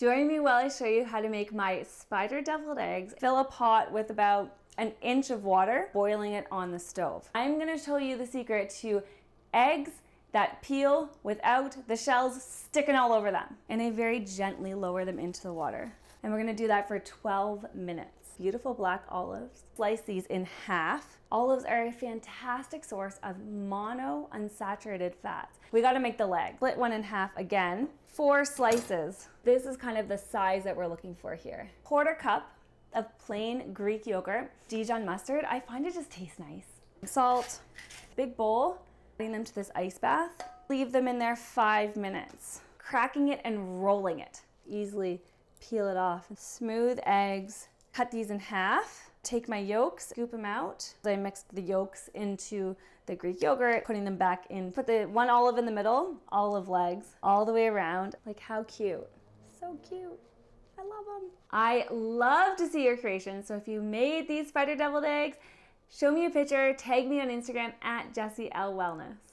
Join me while I show you how to make my spider deviled eggs. Fill a pot with about an inch of water, boiling it on the stove. I'm gonna show you the secret to eggs that peel without the shells sticking all over them. And I very gently lower them into the water. And we're gonna do that for 12 minutes. Beautiful black olives. Slice these in half. Olives are a fantastic source of monounsaturated fats. We gotta make the leg. Split one in half again. 4 slices. This is kind of the size that we're looking for here. 1/4 cup of plain Greek yogurt. Dijon mustard, I find it just tastes nice. Salt, big bowl, adding them to this ice bath. Leave them in there 5 minutes. Cracking it and rolling it. Easily peel it off. Smooth eggs. Cut these in half. Take my yolks, scoop them out. I mixed the yolks into the Greek yogurt, putting them back in. Put the one olive in the middle, olive legs, all the way around. Like, how cute. So cute. I love them. I love to see your creations. So if you made these spider deviled eggs, show me a picture, tag me on Instagram at Jessie L Wellness.